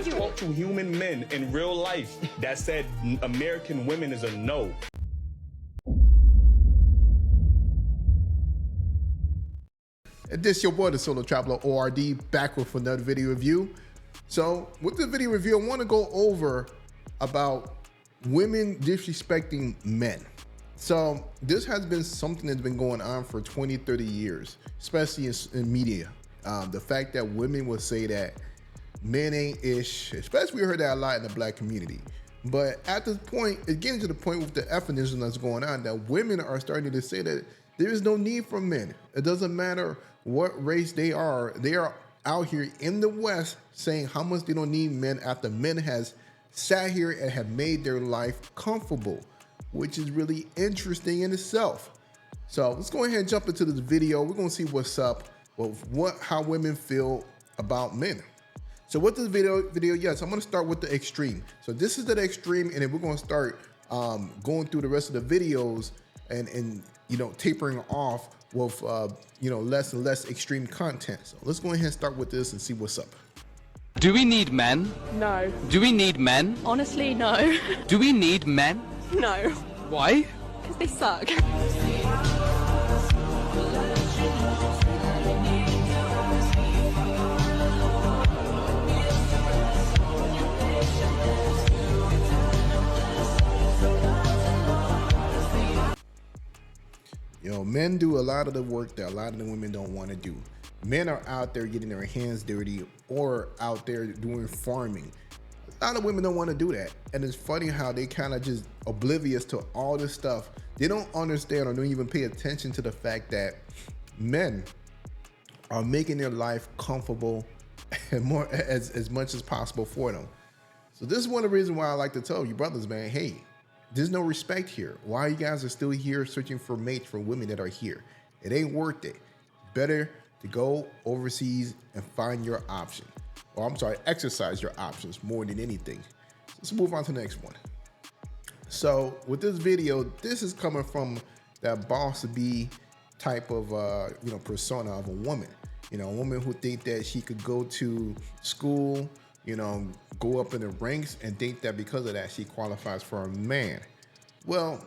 just talked to human men in real life that said American women is a no. And this your boy, the Solo Traveler ORD, back with another video review. So with the video review, I want to go over about women disrespecting men. So this has been something that's been going on for 20, 30 years, especially in media. The fact that women will say that men ain't ish, especially we heard that a lot in the black community. But at this point, it's getting to the point with the feminism that's going on that women are starting to say that there is no need for men. It doesn't matter what race they are out here in the West saying how much they don't need men after men has sat here and have made their life comfortable, which is really interesting in itself. So let's go ahead and jump into this video. We're gonna see what's up with how women feel about men. So with this video, yes, I'm gonna start with the extreme. So this is the extreme, and then we're gonna start going through the rest of the videos and you know, tapering off with you know, less and less extreme content. So let's go ahead and start with this and see what's up. Do we need men? No. Do we need men? Honestly, no. Do we need men? No. Why? Because they suck. You know, men do a lot of the work that a lot of the women don't want to do. Men are out there getting their hands dirty or out there doing farming. A lot of women don't want to do that. And it's funny how they kind of just oblivious to all this stuff. They don't understand or don't even pay attention to the fact that men are making their life comfortable and more as much as possible for them. So this is one of the reasons why I like to tell you brothers, man, hey, there's no respect here. Why you guys are still here searching for mates for women that are here? It ain't worth it. Better to go overseas and find your option. Or I'm sorry, exercise your options more than anything. So let's move on to the next one. So with this video, this is coming from that boss bee type of you know, persona of a woman. You know, a woman who think that she could go to school, you know, go up in the ranks and think that because of that she qualifies for a man. Well,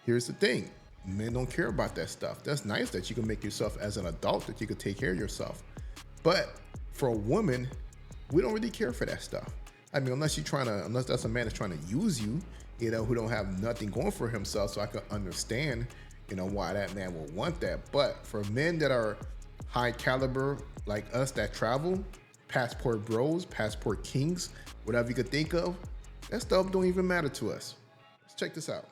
here's the thing. Men don't care about that stuff. That's nice that you can make yourself as an adult, that you could take care of yourself. But for a woman, we don't really care for that stuff. I mean, unless that's a man that's trying to use you, you know, who don't have nothing going for himself. So I can understand, you know, why that man will want that. But for men that are high caliber like us that travel, passport bros, passport kings, whatever you could think of, that stuff don't even matter to us. Let's check this out.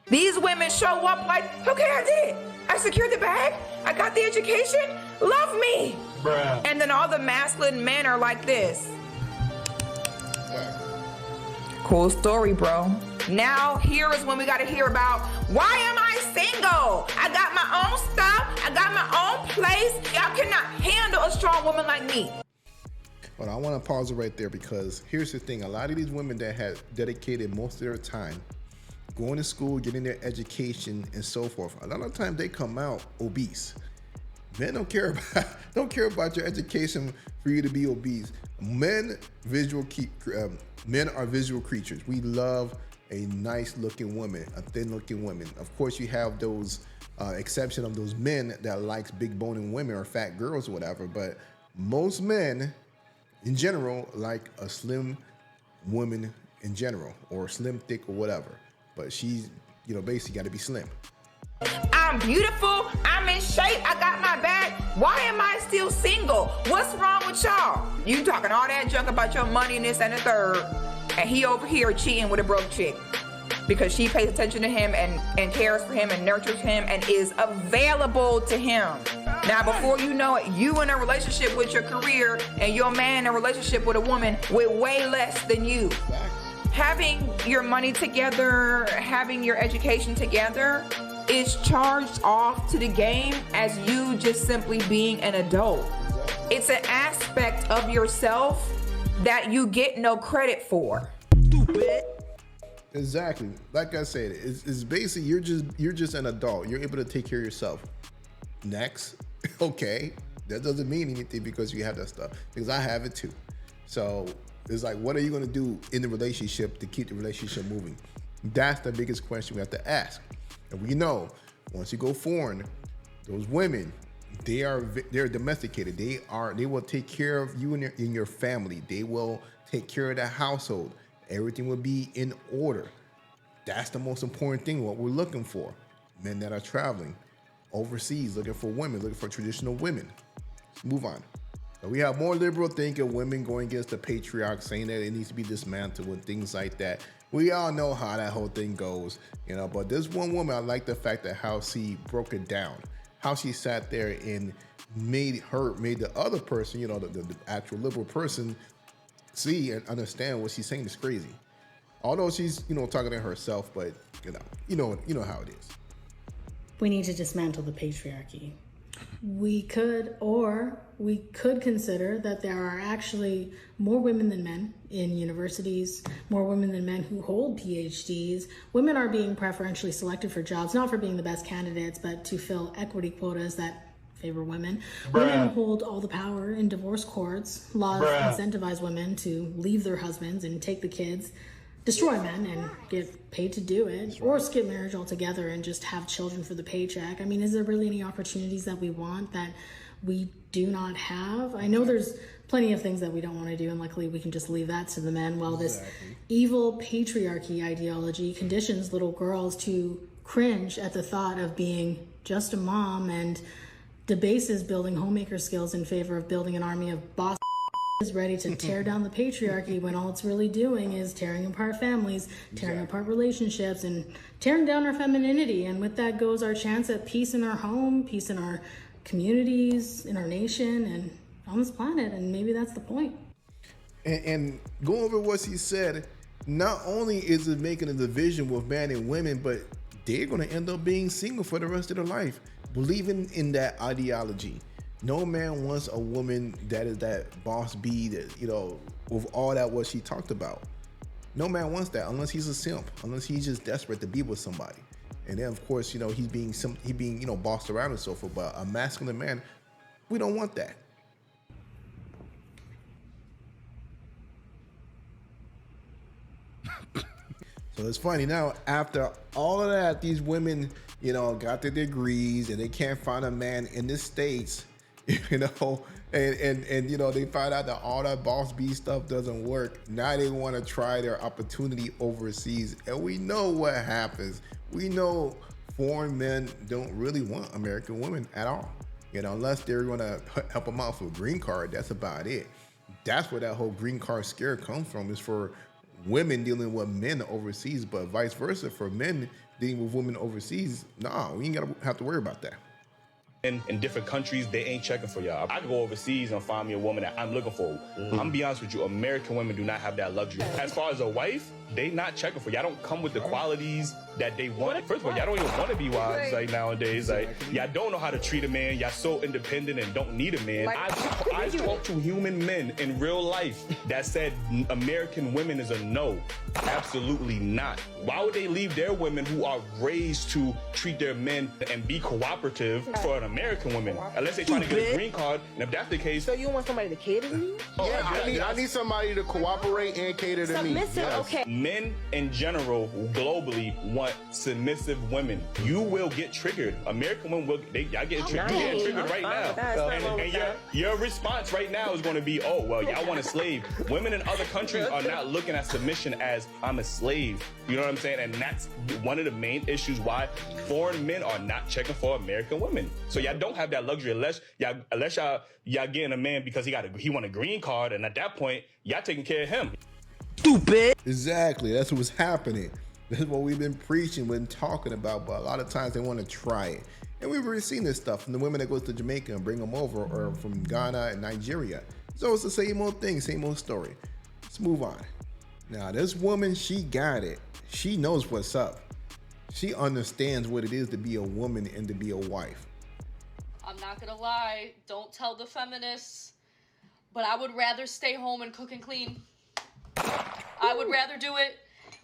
These women show up like, okay, I did it. I secured the bag. I got the education. Love me. Bruh. And then all the masculine men are like this. Yeah. Cool story, bro. Now here is when we got to hear about, why am I single? I got my own stuff. I got my own place. Y'all cannot handle a strong woman like me. But I want to pause it right there because here's the thing. A lot of these women that have dedicated most of their time going to school, getting their education and so forth, a lot of times they come out obese. Men don't care about your education for you to be obese. Men are visual creatures. We love a nice looking woman, a thin looking woman. Of course, you have those exception of those men that likes big boning women or fat girls or whatever, but most men in general like a slim woman in general, or slim, thick, or whatever. But she's, you know, basically got to be slim. I'm beautiful. I'm in shape. I got my bag. Why am I still single? What's wrong with y'all? You talking all that junk about your money and this and the third, and he over here cheating with a broke chick because she pays attention to him and cares for him and nurtures him and is available to him. Now, before you know it, you in a relationship with your career and your man in a relationship with a woman with way less than you. Having your money together, having your education together is charged off to the game as you just simply being an adult. It's an aspect of yourself that you get no credit for. Stupid. Exactly. Like I said, it's basically you're just an adult. You're able to take care of yourself. Next. Okay. That doesn't mean anything because you have that stuff. Because I have it too. So It's like, what are you going to do in the relationship to keep the relationship moving? That's the biggest question we have to ask. And we know once you go foreign, those women, they're domesticated. They will take care of you and your family. They will take care of the household. Everything will be in order. That's the most important thing, what we're looking for. Men that are traveling overseas, looking for women, looking for traditional women. Let's move on. So we have more liberal thinking women going against the patriarch, saying that it needs to be dismantled and things like that. We all know how that whole thing goes, you know, but this one woman, I like the fact that how she broke it down, how she sat there and made the other person, you know, the actual liberal person see and understand what she's saying is crazy. Although she's, you know, talking to herself, but you know how it is. We need to dismantle the patriarchy. We could consider that there are actually more women than men in universities, more women than men who hold PhDs. Women are being preferentially selected for jobs, not for being the best candidates, but to fill equity quotas that favor women. Women hold all the power in divorce courts. Laws incentivize women to leave their husbands and take the kids, destroy men and get paid to do it, or skip marriage altogether and just have children for the paycheck. I mean, is there really any opportunities that we want that we do not have? I know there's plenty of things that we don't want to do, and luckily we can just leave that to the men, while this evil patriarchy ideology conditions little girls to cringe at the thought of being just a mom and debases building homemaker skills in favor of building an army of boss is ready to tear down the patriarchy, when all it's really doing is tearing apart families, tearing apart relationships, and tearing down our femininity. And with that goes our chance at peace in our home, peace in our communities, in our nation, and on this planet. And maybe that's the point. And go over what she said, not only is it making a division with men and women, but they're going to end up being single for the rest of their life, believing in that ideology. No man wants a woman that is that boss bee, that, you know, with all that what she talked about. No man wants that unless he's a simp, unless he's just desperate to be with somebody. And then of course, you know, he's being you know, bossed around and so forth. But a masculine man, we don't want that. So it's funny now, after all of that, these women, you know, got their degrees and they can't find a man in the States, you know, and you know, they find out that all that boss B stuff doesn't work. Now they want to try their opportunity overseas. And we know what happens. We know foreign men don't really want American women at all. You know, unless they're going to help them out for a green card, that's about it. That's where that whole green card scare comes from, is for women dealing with men overseas, but vice versa for men dealing with women overseas. Nah, we ain't gotta have to worry about that. In different countries, they ain't checking for y'all. I can go overseas and find me a woman that I'm looking for. I'm gonna be honest with you, American women do not have that luxury. As far as a wife, they not checking for y'all. Don't come with the qualities that they want. First of all, y'all don't even want to be wives like nowadays. Like, y'all don't know how to treat a man. Y'all so independent and don't need a man. I spoke to human men in real life that said American women is a no. Absolutely not. Why would they leave their women who are raised to treat their men and be cooperative for an American woman? Unless they trying to get a green card, and if that's the case... So you want somebody to cater to you? Yeah, I need somebody to cooperate and cater to me. Submissive, okay. Men in general, globally, want submissive women. You will get triggered. American women will, y'all get triggered right now. And your response right now is going to be, oh, well, y'all want a slave. Women in other countries are not looking at submission as, I'm a slave. You know what I'm saying? And that's one of the main issues why foreign men are not checking for American women. So y'all don't have that luxury unless y'all getting a man because he want a green card, and at that point, y'all taking care of him. Stupid. Exactly. That's what's happening. That's what we've been preaching, been talking about, but a lot of times they want to try it. And we've already seen this stuff from the women that goes to Jamaica and bring them over, or from Ghana and Nigeria. So it's the same old thing, same old story. Let's move on. Now, this woman, she got it. She knows what's up. She understands what it is to be a woman and to be a wife. I'm not gonna lie, don't tell the feminists, but I would rather stay home and cook and clean. I would rather do it.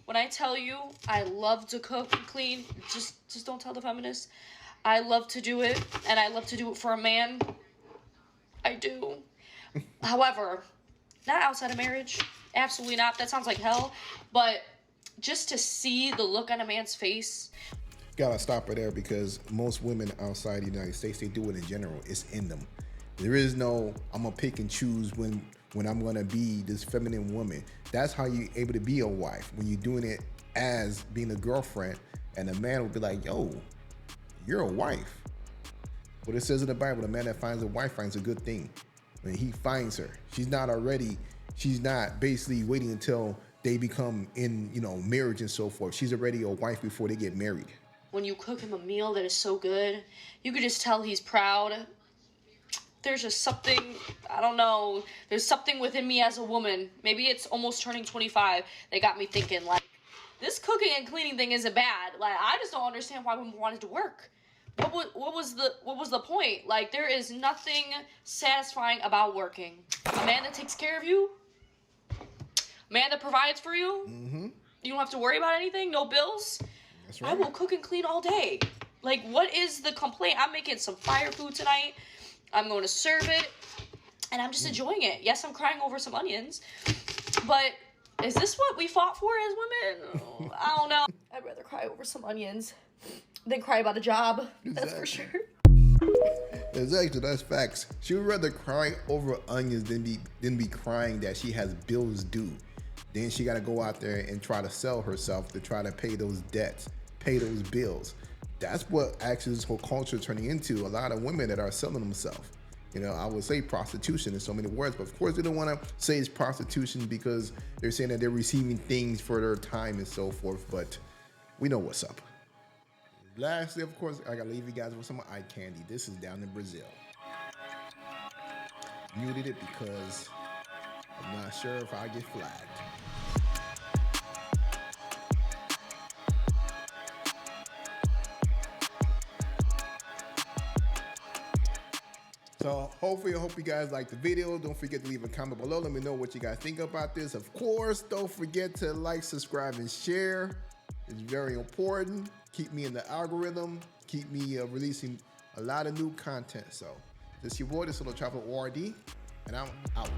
When I tell you I love to cook and clean, just don't tell the feminists. I love to do it, and I love to do it for a man. I do. However, not outside of marriage. Absolutely not. That sounds like hell. But just to see the look on a man's face. Gotta stop it there, because most women outside the United States, they do it in general. It's in them. There is no, I'm gonna pick and choose when I'm gonna be this feminine woman. That's how you're able to be a wife, when you're doing it as being a girlfriend, and a man will be like, yo, you're a wife. What it says in the Bible, the man that finds a wife finds a good thing. When he finds her, she's not basically waiting until they become in, marriage and so forth. She's already a wife before they get married. When you cook him a meal that is so good, you could just tell he's proud. There's just something, I don't know, there's something within me as a woman. Maybe it's almost turning 25 that got me thinking, like, this cooking and cleaning thing isn't bad. Like, I just don't understand why women wanted to work. What was the point? Like, there is nothing satisfying about working. A man that takes care of you, a man that provides for you, you don't have to worry about anything, no bills. That's right. I will cook and clean all day. Like, what is the complaint? I'm making some fire food tonight. I'm going to serve it, and I'm just enjoying it. Yes, I'm crying over some onions, but is this what we fought for as women? I don't know. I'd rather cry over some onions than cry about a job. That's for sure. Exactly, that's facts. She would rather cry over onions than be crying that she has bills due. Then she got to go out there and try to sell herself to try to pay those debts, pay those bills. That's what actually this whole culture is turning into. A lot of women that are selling themselves. I would say prostitution in so many words, but of course they don't want to say it's prostitution because they're saying that they're receiving things for their time and so forth, but we know what's up. Lastly, of course, I gotta leave you guys with some eye candy. This is down in Brazil. Muted it because I'm not sure if I get flagged. So hopefully, I hope you guys liked the video. Don't forget to leave a comment below. Let me know what you guys think about this. Of course, don't forget to like, subscribe, and share. It's very important. Keep me in the algorithm. Keep me releasing a lot of new content. So this is your boy, this little Chopper ORD, and I'm out.